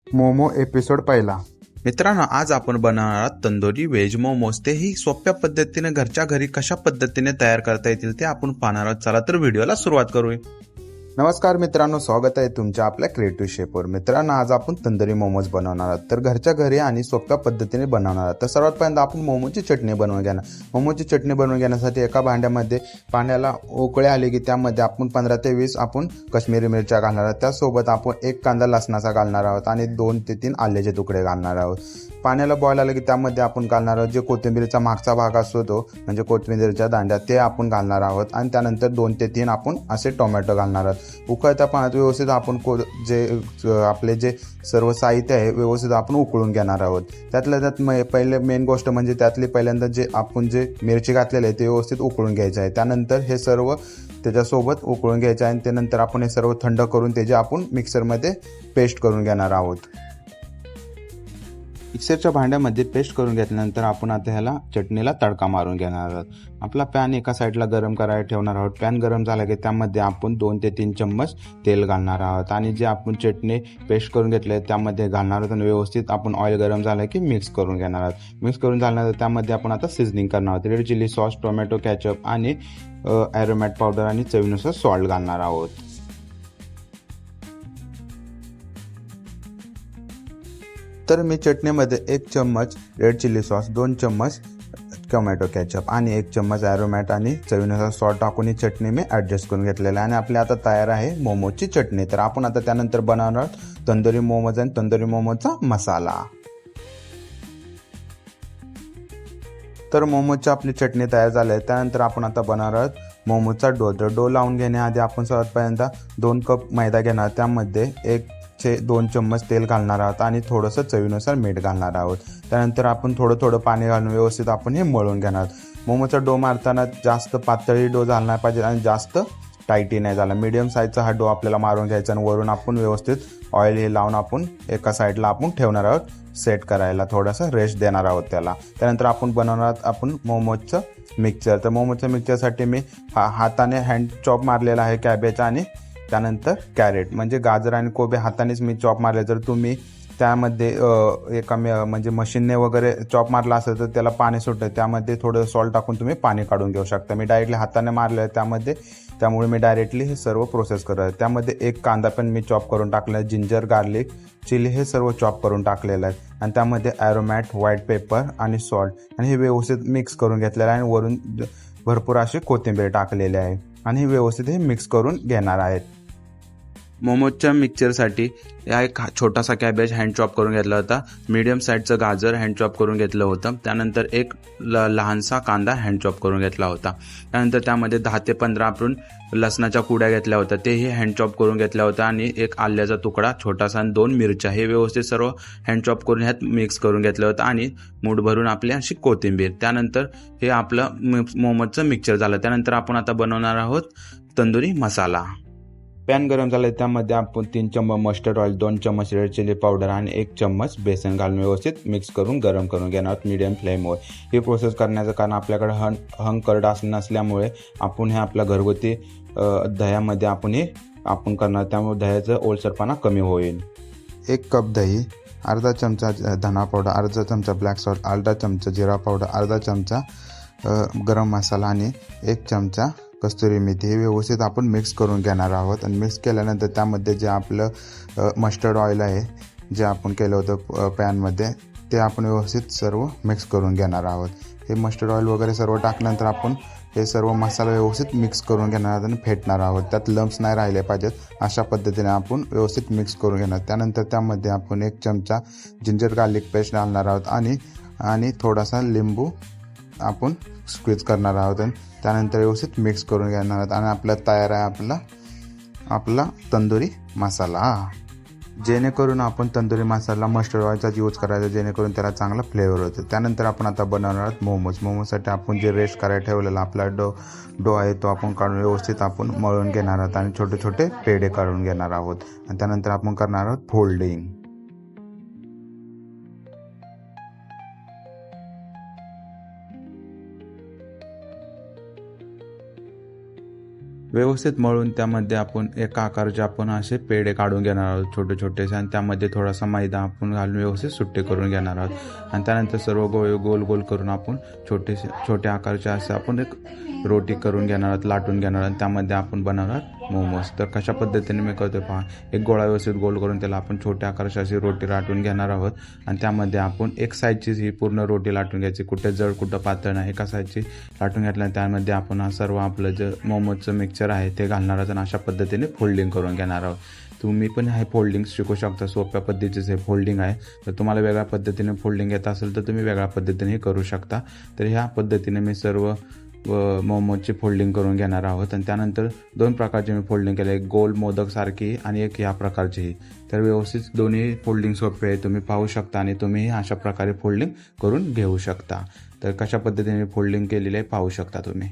Momo episode पहिला. मित्रांनो, आज आपण बनवणार आहोत तंदुरी व्हेज मोमोज. तेही सोप्या पद्धतीने घरच्या घरी कशा पद्धतीने तयार करता येतील ते आपण पाहणार आहोत. चला तर व्हिडिओला सुरुवात करूया. नमस्कार मित्रांनो, स्वागत आहे तुमच्या आपल्या क्रिएटिव्ह शेफवर. मित्रांनो, आज आपण तंदुरी मोमोज बनवणार आहोत. तर घरच्या घरी आणि सोप्या पद्धतीने बनवणार आहोत. तर सर्वात पहिल्यांदा आपण मोमोची चटणी बनवून घेणार. मोमोची चटणी बनवून घेण्यासाठी एका भांड्यामध्ये पाण्याला उकळी आली की त्यामध्ये आपण 15 ते 20 आपण काश्मीरी मिरच्या घालणार आहोत. त्यासोबत आपण 1 कांदा लसणाचा घालणार आहोत आणि 2 ते 3 आल्याचे तुकडे घालणार आहोत. पाण्याला बॉईल आलं की त्यामध्ये आपण घालणार आहोत जे कोथिंबीरचा मागचा भाग असतो तो म्हणजे कोथिंबीरच्या दांड्या ते आपण घालणार आहोत आणि त्यानंतर 2 ते 3 आपण असे टोमॅटो घालणार आहोत. उकळत्या पाण्यात व्यवस्थित आपण आपले जे सर्व साहित्य आहे व्यवस्थित आपण उकळून घेणार आहोत. त्यातल्या त्यात पहिले मेन गोष्ट म्हणजे त्यातली पहिल्यांदा आपण जे मिरची घातलेली आहे ते व्यवस्थित उकळून घ्यायचे आहे. त्यानंतर हे सर्व त्याच्यासोबत उकळून घ्यायचे आहे आणि त्यानंतर आपण हे सर्व थंड करून त्याचे आपण मिक्सरमध्ये पेस्ट करून घेणार आहोत. मिक्सरच्या भांड्यामध्ये पेस्ट करून घेतल्यानंतर आपण आता ह्याला चटणीला तडका मारून घेणार आहोत. आपला पॅन एका साईडला गरम करायला ठेवणार आहोत. पॅन गरम झाला की त्यामध्ये आपण 2 ते 3 चम्मच तेल घालणार आहोत आणि जे आपण चटणी पेस्ट करून घेतले त्यामध्ये घालणार आहोत आणि व्यवस्थित आपण ऑइल गरम झालं की मिक्स करून घेणार आहोत. मिक्स करून झाल्यानंतर त्यामध्ये आपण आता सिझनिंग करणार आहोत. Red chilli sauce, tomato ketchup आणि ॲरोमॅट पावडर आणि चवीनुसार सॉल्ट घालणार आहोत. तर मी चटणीमध्ये 1 चम्मच रेड चिली सॉस, 2 चम्मच टोमॅटो कॅचअप आणि 1 चम्मच ॲरोमॅट आणि चवीनुसार सॉल्ट टाकून ही चटणी मी ॲडजस्ट करून घेतलेलं आहे आणि आपली आता तयार आहे मोमोची चटणी. तर आपण आता त्यानंतर बनवणार तंदुरी मोमोज आणि तंदुरी मोमोजचा मसाला. तर मोमोजची आपली चटणी तयार झाली आहे. त्यानंतर आपण आता बनवणार आहोत मोमोजचा डो. तर डो लावून घेण्याआधी आपण सर्वात पहिल्यांदा 2 कप मैदा घेणार. त्यामध्ये 2 चम्मच तेल घालणार आहोत आणि थोडंसं चवीनुसार मीठ घालणार आहोत. त्यानंतर आपण थोडं पाणी घालून व्यवस्थित आपण हे मळून घेणार आहोत. मोमोचा डो मारताना जास्त पातळी डो झाला नाही पाहिजे आणि जास्त टाईटही नाही झाला. मीडियम साईजचा हा डो आपल्याला मारून घ्यायचा आणि वरून आपण व्यवस्थित ऑइल हे लावून आपण एका साईडला आपण ठेवणार आहोत सेट करायला, थोडासा रेस्ट देणार आहोत त्याला. त्यानंतर आपण बनवणार आहोत आपण मोमोजचं मिक्सचर. तर मोमोजच्या मिक्सचरसाठी मी हाताने हँड चॉप मारलेला आहे कॅबेज आणि त्यानंतर कॅरेट म्हणजे गाजर आणि कोबी हातानेच मी चॉप मारले. जर तुम्ही त्यामध्ये म्हणजे मशीनने वगैरे चॉप मारला असेल तर त्याला पाणी सुटतं, त्यामध्ये थोडं सॉल्ट टाकून तुम्ही पाणी काढून घेऊ शकता. मी डायरेक्टली हाताने मारलं आहे त्यामुळे मी डायरेक्टली हे सर्व प्रोसेस करत आहे. त्यामध्ये 1 कांदा पण मी चॉप करून टाकला आहे, जिंजर, गार्लिक, चिली हे सर्व चॉप करून टाकलेलं आहे आणि त्यामध्ये ॲरोमॅट, व्हाईट पेपर आणि सॉल्ट आणि हे व्यवस्थित मिक्स करून घेतलेलं आहे आणि वरून भरपूर अशी कोथिंबीर टाकलेली आहे आणि हे व्यवस्थित हे मिक्स करून घेणार आहेत. मोमोजच्या मिक्सचरसाठी एक छोटासा कॅबेज हँड चॉप करून घेतला होता. मीडियम साईजचं गाजर हँड चॉप करून घेतलं होतं. त्यानंतर एक लहानसा कांदा हँड चॉप करून घेतला होता. त्यानंतर त्यामध्ये 10 ते 15 आपण लसणाच्या कुड्या घेतल्या होत्या, तेही हँड चॉप करून घेतल्या होत्या आणि एक आल्याचा तुकडा छोटासा आणि 2 मिरच्या हे व्यवस्थित सर्व हँड चॉप करून ह्यात मिक्स करून घेतलं होतं आणि मूठ भरून आपली अशी कोथिंबीर. त्यानंतर हे आपलं मोमोजचं मिक्सचर झालं. त्यानंतर आपण आता बनवणार आहोत तंदुरी मसाला. पॅन गरम झाला त्यामध्ये आपण 3 चम्मच मस्टर्ड ऑइल, 2 चम्मच रेड चिली पावडर आणि 1 चम्मच बेसन घालून व्यवस्थित मिक्स करून गरम करून घेणार मीडियम फ्लेमवर. ही प्रोसेस करण्याचं कारण आपल्याकडे हंग करड नसल्यामुळे आपण हे आपल्या घरगुती दह्यामध्ये आपण करणार, त्यामुळे दह्याचं ओलसरपणा कमी होईल. 1 कप दही, अर्धा चमचा धना पावडर, अर्धा चमचा ब्लॅक सॉल्ट, अर्धा चमचा जिरा पावडर, अर्धा चमचा गरम मसाला आणि 1 चमचा कस्तुरी मेथी हे व्यवस्थित आपण मिक्स करून घेणार आहोत. आणि मिक्स केल्यानंतर त्यामध्ये जे आपलं मस्टर्ड ऑइल आहे जे आपण केलं होतं पॅनमध्ये ते आपण व्यवस्थित सर्व मिक्स करून घेणार आहोत. हे मस्टर्ड ऑइल वगैरे सर्व टाकल्यानंतर आपण हे सर्व मसाला व्यवस्थित मिक्स करून घेणार आहोत आणि फेटणार आहोत. त्यात लम्प्स नाही राहिले पाहिजेत अशा पद्धतीने आपण व्यवस्थित मिक्स करून घेणार. त्यानंतर त्यामध्ये आपण 1 चमचा जिंजर गार्लिक पेस्ट घालणार आहोत आणि थोडासा लिंबू आपण स्क्वीज करणार आहोत आणि त्यानंतर व्यवस्थित मिक्स करून घेणार आहोत आणि आपला तयार आहे आपला तंदुरी मसाला. जेणेकरून आपण तंदुरी मसाला मस्टर्ड ऑइलचाच यूज करायचा जेणेकरून त्याला चांगला फ्लेवर होतो. त्यानंतर आपण आता बनवणार आहोत मोमोजसाठी आपण जे रेस्ट करायला ठेवलेला आपला डो आहे तो आपण काढून व्यवस्थित आपण मळून घेणार आहोत आणि छोटे छोटे पेढे काढून घेणार आहोत आणि त्यानंतर आपण करणार आहोत फोल्डिंग. व्यवस्थित मळून त्यामध्ये आपण एका आकाराचे आपण असे पेढे काढून घेणार आहोत छोटे छोटेसे, आणि त्यामध्ये थोडासा मैदा आपण घालून व्यवस्थित सुट्टे करून घेणार आहोत. आणि त्यानंतर सर्व गोल गोल करून आपण छोटे आकाराचे असे आपण एक रोटी करून घेणार आहोत, लाटून घेणार आहोत. त्यामध्ये आपण बनवणार मोमोज. तर कशा पद्धतीने मी करतो पहा. एक गोळा व्यवस्थित गोल करून त्याला आपण छोट्या आकाराची अशी रोटी लाटून घेणार आहोत, आणि त्यामध्ये आपण एक साईडची ही पूर्ण रोटी लाटून घ्यायची, कुठे जड कुठं पातळ नाही, एका साईडची लाटून घेतल्या. त्यामध्ये आपण हा सर्व आपलं जे मोमोजचं मिक्सचर आहे ते घालणार आहोत आणि अशा पद्धतीने फोल्डिंग करून घेणार आहोत. तुम्ही पण हे फोल्डिंग शिकू शकता. सोप्या पद्धतीचे हे फोल्डिंग आहे. तर तुम्हाला वेगळ्या पद्धतीने फोल्डिंग येत असेल तर तुम्ही वेगळ्या पद्धतीने हे करू शकता. तर ह्या पद्धतीने मी सर्व मोमोजची फोल्डिंग करून घेणार आहोत. आणि त्यानंतर 2 प्रकारचे मी फोल्डिंग केले, एक गोल मोदकसारखी आणि एक ह्या प्रकारचीही. तर व्यवस्थित दोन्ही फोल्डिंग सोपे आहे, तुम्ही पाहू शकता, आणि तुम्ही अशा प्रकारे फोल्डिंग करून घेऊ शकता. तर कशा पद्धतीने फोल्डिंग केलेली आहे पाहू शकता तुम्ही.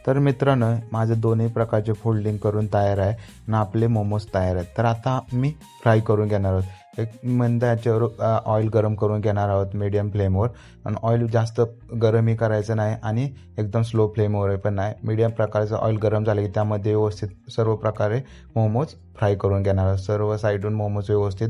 तर मित्रांनो, माझे दोन्ही प्रकारचे फोल्डिंग करून तयार आहे आणि आपले मोमोज तयार आहेत. तर आता मी फ्राय करून घेणार आहोत. एक मंद याच्यावर ऑइल गरम करून घेणार आहोत मीडियम फ्लेमवर. आणि ऑइल जास्त गरमही करायचं नाही आणि एकदम स्लो फ्लेमवर पण नाही. मीडियम प्रकारचं ऑइल गरम झालं की त्यामध्ये व्यवस्थित सर्व प्रकारे मोमोज फ्राय करून घेणार आहोत. सर्व साईडून मोमोज व्यवस्थित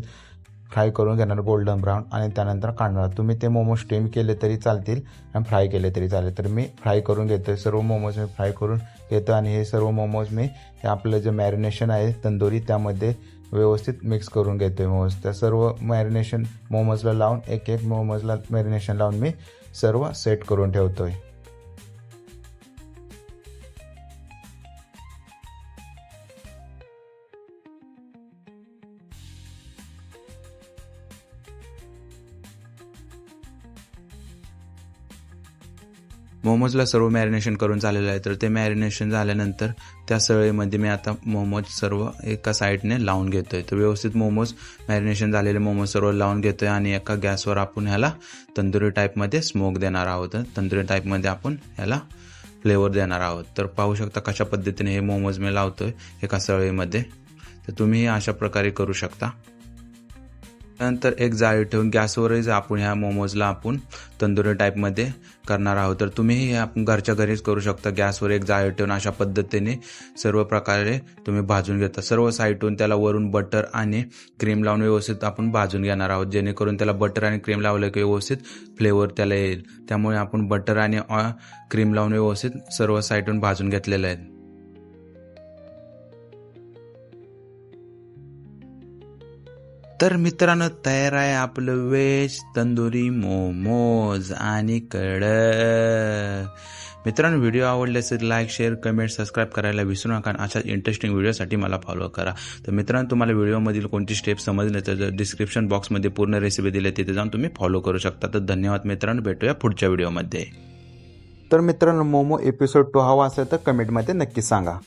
फ्राय करून घेणार गोल्डन ब्राऊन, आणि त्यानंतर काढणार. तुम्ही ते मोमोज स्टीम केले तरी चालतील आणि फ्राय केले तरी चालेल. तर मी फ्राय करून घेतो आहे. सर्व मोमोज मी फ्राय करून घेतो आणि हे सर्व मोमोज मी आपलं जे मॅरिनेशन आहे तंदुरी त्यामध्ये व्यवस्थित मिक्स करून घेतो आहे मोमोज. त्या सर्व मॅरिनेशन मोमोजला लावून एक मोमोजला मॅरिनेशन लावून मी सर्व सेट करून ठेवतो आहे. मोमोजला सर्व मॅरिनेशन करून झालेलं आहे. तर ते मॅरिनेशन झाल्यानंतर त्या सळीमध्ये मी आता मोमोज सर्व एका साईडने लावून घेतो आहे. तर व्यवस्थित मोमोज मॅरिनेशन झालेले मोमोज सर्व लावून घेतो आहे आणि एका गॅसवर आपण ह्याला तंदुरी टाईपमध्ये स्मोक देणार आहोत. तंदुरी टाईपमध्ये आपण ह्याला फ्लेवर देणार आहोत. तर पाहू शकता कशा पद्धतीने हे मोमोज मी लावतो आहे एका सळीमध्ये. तर तुम्ही अशा प्रकारे करू शकता. नंतर एक जाळी ठेवून गॅसवरच आपण ह्या मोमोजला आपण तंदुरी टाईपमध्ये करणार आहोत. तर तुम्ही हे आपण घरच्या घरीच करू शकता. गॅसवर एक जाळी ठेवून अशा पद्धतीने सर्व प्रकारे तुम्ही भाजून घेता. सर्व साईडून त्याला वरून बटर आणि क्रीम लावून व्यवस्थित आपण भाजून घेणार आहोत, जेणेकरून त्याला बटर आणि क्रीम लावलं की व्यवस्थित फ्लेवर त्याला येईल. त्यामुळे आपण बटर आणि क्रीम लावून व्यवस्थित सर्व साईडून भाजून घेतलेलं आहे. तर मित्रांनो, तयार आहे आपलं व्हेज तंदुरी मोमोज आणि मित्रांनो, व्हिडिओ आवडले असेल लाईक, शेअर, कमेंट, सबस्क्राईब करायला विसरू नका. अशा इंटरेस्टिंग व्हिडिओसाठी मला फॉलो करा. तर मित्रांनो, तुम्हाला व्हिडिओमधील कोणती स्टेप समजले तर डिस्क्रिप्शन बॉक्समध्ये पूर्ण रेसिपी दिली, तिथे जाऊन तुम्ही फॉलो करू शकता. तर धन्यवाद मित्रांनो, भेटूया पुढच्या व्हिडिओमध्ये. तर मित्रांनो, मोमो एपिसोड 2 हवा असेल तर कमेंटमध्ये नक्की सांगा.